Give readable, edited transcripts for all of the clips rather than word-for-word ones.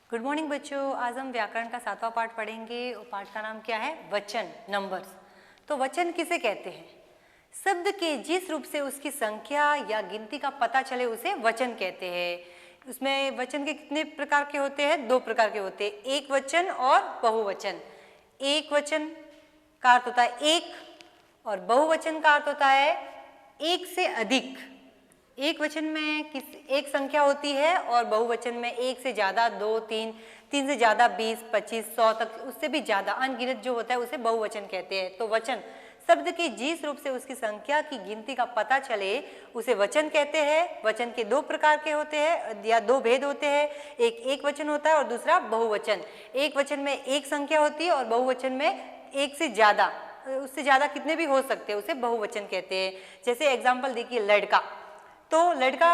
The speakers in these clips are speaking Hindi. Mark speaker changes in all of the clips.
Speaker 1: गुड मॉर्निंग बच्चों, आज हम व्याकरण का 7वां पाठ पढ़ेंगे और पाठ का नाम क्या है? वचन, नंबर्स। तो वचन किसे कहते हैं? शब्द के जिस रूप से उसकी संख्या या गिनती का पता चले उसे वचन कहते हैं। उसमें वचन के कितने प्रकार के होते हैं? 2 प्रकार के होते हैं, एक वचन और बहुवचन। एक वचन का अर्थ होता है एक और बहुवचन का अर्थ होता है एक से अधिक। एक वचन में एक संख्या होती है और बहुवचन में एक से ज्यादा, 2, 3, 3 से ज्यादा, 20, 25, 100 तक, उससे भी ज्यादा अनगिनत जो होता है उसे बहुवचन कहते हैं। तो वचन शब्द के जिस रूप से उसकी संख्या की गिनती का पता चले उसे वचन कहते हैं। वचन के 2 प्रकार के होते हैं या 2 भेद होते हैं, एक वचन होता है और दूसरा बहुवचन। एक वचन में एक संख्या होती है और बहुवचन में एक से ज्यादा, उससे ज्यादा कितने भी हो सकते हैं, उसे बहुवचन कहते हैं। जैसे एग्जाम्पल देखिए, लड़का। तो लड़का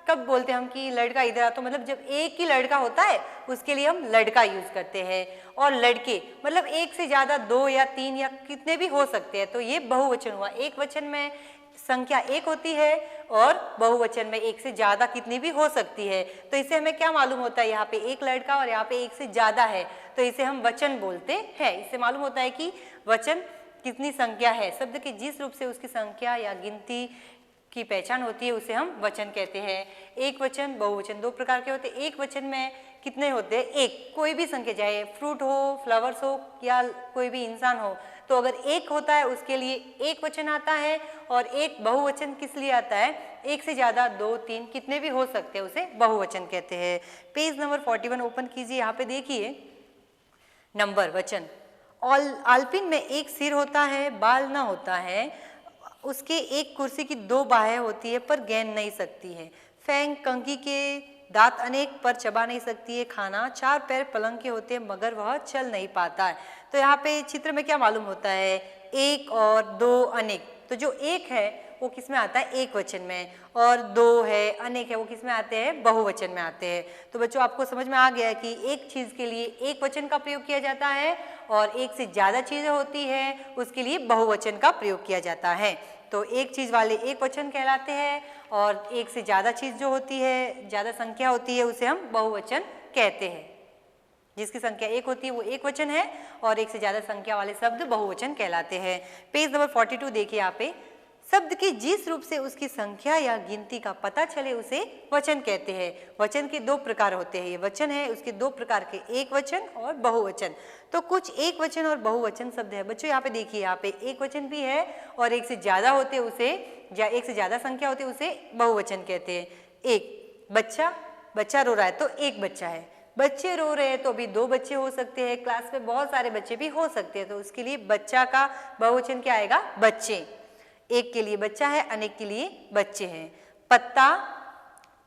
Speaker 1: कब बोलते हैं हम कि लड़का इधर आ, तो मतलब जब एक ही लड़का होता है उसके लिए हम लड़का यूज करते हैं। और लड़के मतलब एक से ज्यादा, 2 या 3 या कितने भी हो सकते हैं, तो ये बहुवचन हुआ। एक वचन में संख्या एक होती है और बहुवचन में एक से ज्यादा कितनी भी हो सकती है। तो इसे हमें क्या मालूम होता है? यहाँ पे एक लड़का और यहाँ पे एक से ज्यादा है, तो इसे हम वचन बोलते हैं। इससे मालूम होता है कि वचन कितनी संख्या है। शब्द के जिस रूप से उसकी संख्या या गिनती की पहचान होती है उसे हम वचन कहते हैं। एक वचन, बहुवचन 2 प्रकार के होते हैं। एक वचन में कितने होते हैं? एक, कोई भी संख्या, चाहे फ्रूट हो, फ्लावर्स हो या कोई भी इंसान हो, तो अगर एक होता है उसके लिए एक वचन आता है। और एक बहुवचन किस लिए आता है? एक से ज्यादा, 2, 3 कितने भी हो सकते हैं, उसे बहुवचन कहते हैं। पेज नंबर 41 ओपन कीजिए। यहाँ पे देखिए नंबर, वचन। आलपिन में एक सिर होता है, बाल ना होता है, उसके एक कुर्सी की 2 बाहें होती है पर गेंद नहीं सकती है। फैंग कंघी के दांत अनेक पर चबा नहीं सकती है। खाना 4 पैर पलंग के होते हैं मगर वह चल नहीं पाता है। तो यहाँ पे चित्र में क्या मालूम होता है? एक और 2, अनेक। तो जो एक है वो किस में आता है? एक वचन में। और 2 है, अनेक है, वो किस में आते हैं? बहुवचन में आते हैं। तो बच्चों आपको समझ में आ गया है कि एक चीज के लिए एक वचन का प्रयोग किया जाता है और एक से ज्यादा चीजें होती है उसके लिए बहुवचन का प्रयोग किया जाता है। तो एक चीज वाले एक वचन कहलाते हैं और एक से ज्यादा चीज जो होती है, ज्यादा संख्या होती है, उसे हम बहुवचन कहते हैं। जिसकी संख्या एक होती है वो एक वचन है और एक से ज्यादा संख्या वाले शब्द बहुवचन कहलाते हैं। पेज नंबर 42 देखिए। यहाँ पे शब्द के जिस रूप से उसकी संख्या या गिनती का पता चले उसे वचन कहते हैं। वचन के 2 प्रकार होते हैं। ये वचन है, उसके 2 प्रकार के, एक वचन और बहुवचन। तो कुछ एक वचन और बहुवचन शब्द है बच्चों। यहाँ पे देखिए, यहाँ पे एक वचन भी है और एक से ज्यादा होते हैं उसे, एक से ज्यादा संख्या होती है उसे बहुवचन कहते हैं। एक बच्चा, बच्चा रो रहा है तो एक बच्चा है। बच्चे रो रहे हैं तो अभी 2 बच्चे हो सकते हैं, क्लास में बहुत सारे बच्चे भी हो सकते हैं, तो उसके लिए बच्चा का बहुवचन क्या आएगा? बच्चे। एक के लिए बच्चा है, अनेक के लिए बच्चे हैं। पत्ता,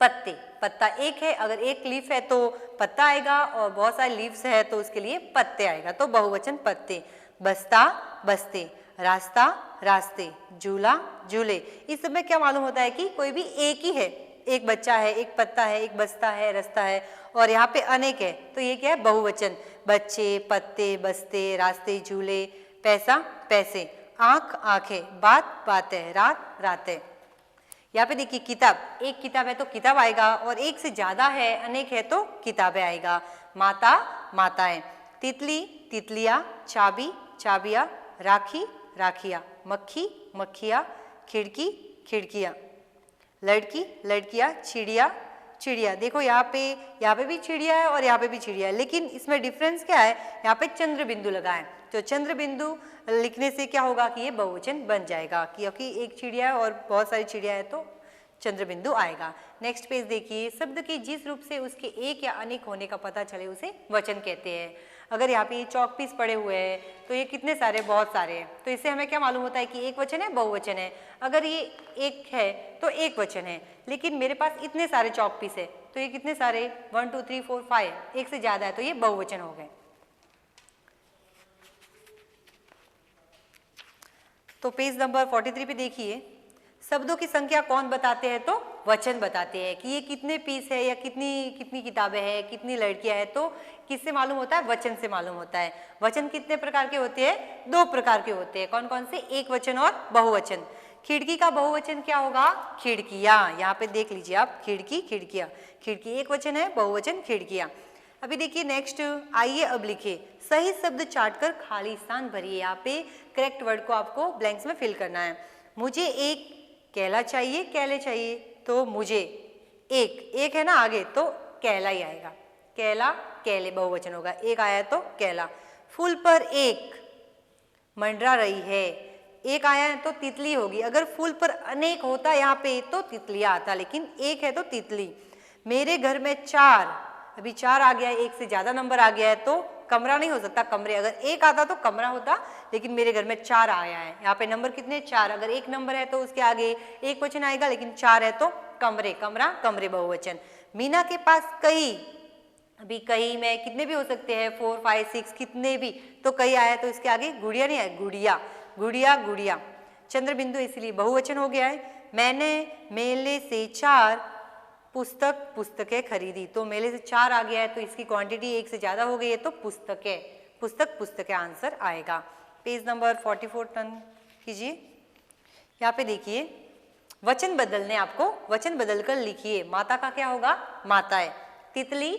Speaker 1: पत्ते। पत्ता एक है, अगर एक लीफ है तो पत्ता आएगा और बहुत सारे लीव्स है तो उसके लिए पत्ते आएगा, तो बहुवचन पत्ते। बस्ता, बस्ते। रास्ता, रास्ते। झूला, झूले। इस सब में क्या मालूम होता है कि कोई भी एक ही है, एक बच्चा है, एक पत्ता है, एक बस्ता है, रास्ता है, और यहाँ पे अनेक है, तो ये क्या है? बहुवचन। बच्चे, पत्ते, बस्ते, रास्ते, झूले। पैसा, पैसे। आंख, आंखें। बात, बातें। रात, रातें। यहाँ पे देखिए किताब, एक किताब है तो किताब आएगा और एक से ज्यादा है, अनेक है तो किताबें आएगा। माता, माताएं। तितली, तितलियां। चाबी, चाबियां। राखी, राखियां। मक्खी, मक्खियां। खिड़की, खिड़कियां। लड़की, लड़कियां। चिड़िया, चिड़िया। देखो यहाँ पे भी चिड़िया है और यहाँ पे भी चिड़िया है, लेकिन इसमें डिफरेंस क्या है? यहाँ पे चंद्र बिंदु लगा है, तो चंद्र बिंदु लिखने से क्या होगा कि ये बहुवचन बन जाएगा, क्योंकि एक चिड़िया है और बहुत सारी चिड़िया है तो चंद्र बिंदु आएगा। नेक्स्ट पेज देखिए। शब्द के जिस रूप से उसके एक या अनेक होने का पता चले उसे वचन कहते हैं। अगर यहाँ पे चौक पीस पड़े हुए हैं तो ये कितने सारे? बहुत सारे हैं, तो इससे हमें क्या मालूम होता है कि एक वचन है, बहुवचन है। अगर ये एक है तो एक वचन है, लेकिन मेरे पास इतने सारे चौक पीस है तो ये कितने सारे? 1 2 3 4 5, एक से ज्यादा है तो ये बहुवचन हो गए। तो पेज नंबर 43 पे देखिए, शब्दों की संख्या कौन बताते हैं? तो वचन बताते हैं कि ये कितने पीस है या कितनी किताबें हैं, कितनी लड़कियां हैं, तो किससे मालूम होता है? वचन से मालूम होता है। वचन कितने प्रकार के होते हैं? 2 प्रकार के होते हैं। कौन कौन से? एक वचन और बहुवचन। खिड़की का बहुवचन क्या होगा? खिड़कियां। यहाँ पे देख लीजिए आप, खिड़की, खिड़कियां। खिड़की एक वचन है, बहुवचन खिड़कियां। अभी देखिए नेक्स्ट, आइए अब लिखिए सही शब्द चाट कर खाली स्थान भरिए। यहाँ पे करेक्ट वर्ड को आपको ब्लैंक्स में फिल करना है। मुझे एक केला चाहिए, केले चाहिए, तो मुझे एक है ना आगे, तो केला ही आएगा। केला केले बहुवचन होगा, एक आया तो केला। फूल पर एक मंडरा रही है, एक आया है तो तितली होगी। अगर फूल पर अनेक होता यहाँ पे तो तितलियां आता, लेकिन एक है तो तितली। मेरे घर में चार, अभी चार आ गया है, एक से ज्यादा नंबर आ गया है तो कमरा नहीं हो सकता, कमरे। अगर एक आता तो कमरा होता, लेकिन मेरे घर में चार आया है। यहाँ पे नंबर कितने, चार। अगर एक नंबर है तो उसके आगे एक वचन आएगा, लेकिन चार है तो कमरे, कमरा कमरे बहुवचन। मीना के पास कई, अभी कई में कितने भी हो सकते हैं, 4 5 6 कितने भी, तो कई आया तो इसके आगे गुड़िया नहीं आया, गुड़िया गुड़िया गुड़िया। चंद्र बिंदु इसलिए बहुवचन हो गया है। मैंने मेले से 4 पुस्तकें खरीदी, तो मेले से 4 आ गया है तो इसकी क्वांटिटी एक से ज्यादा हो गई है तो पुस्तकें आंसर आएगा। पेज नंबर 44 टर्न कीजिए। यहाँ पे देखिए वचन बदलने, आपको वचन बदलकर लिखिए। माता का क्या होगा, माताएं। तितली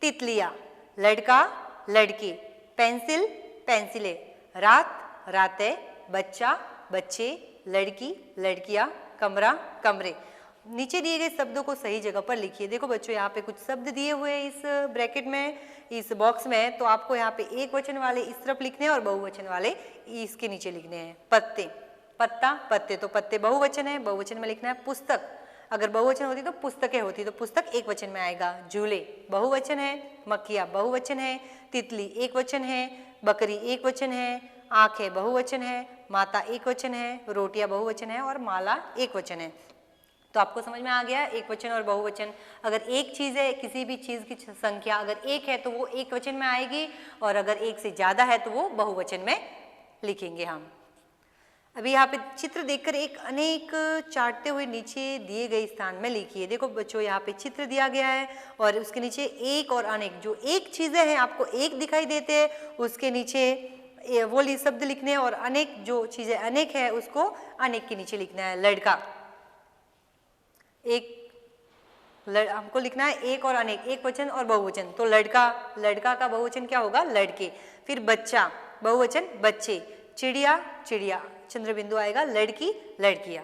Speaker 1: तितलियां, लड़का लड़की, पेंसिल पेंसिलें, रात रातें, बच्चा बच्चे, लड़की लड़कियां, कमरा कमरे। नीचे दिए गए शब्दों को सही जगह पर लिखिए। देखो बच्चों यहाँ पे कुछ शब्द दिए हुए हैं इस ब्रैकेट में, इस बॉक्स में, तो आपको यहाँ पे एक वचन वाले इस तरफ लिखने हैं और बहुवचन वाले इसके नीचे लिखने हैं। पत्ते, पत्ता पत्ते, तो पत्ते बहुवचन है, बहुवचन में लिखना है। पुस्तक, अगर बहुवचन होती तो पुस्तकें होती, तो पुस्तक एक वचन में आएगा। झूले बहुवचन है, मक्खियाँ बहुवचन है, तितली एक वचन है, बकरी एक वचन है, आंखें बहुवचन है, माता एक वचन है, रोटियां बहुवचन है और माला एक वचन है। तो आपको समझ में आ गया एक वचन और बहुवचन। अगर एक चीज है, किसी भी चीज की संख्या अगर एक है तो वो एक वचन में आएगी, और अगर एक से ज्यादा है तो वो बहुवचन में लिखेंगे हम। अभी यहाँ पे चित्र देखकर एक अनेक चाटते हुए नीचे दिए गए स्थान में लिखिए। देखो बच्चों यहाँ पे चित्र दिया गया है और उसके नीचे एक और अनेक, जो एक चीजें हैं आपको एक दिखाई देते हैं, उसके नीचे वो शब्द लिखने हैं, और अनेक जो चीजें अनेक है उसको अनेक के नीचे लिखना है। लड़का, हमको लिखना है एक और अनेक, एक वचन और बहुवचन, तो लड़का, लड़का का बहुवचन क्या होगा, लड़के। फिर बच्चा बहुवचन बच्चे, चिड़िया चिड़िया, चंद्र बिंदु आएगा, लड़की लड़कियां।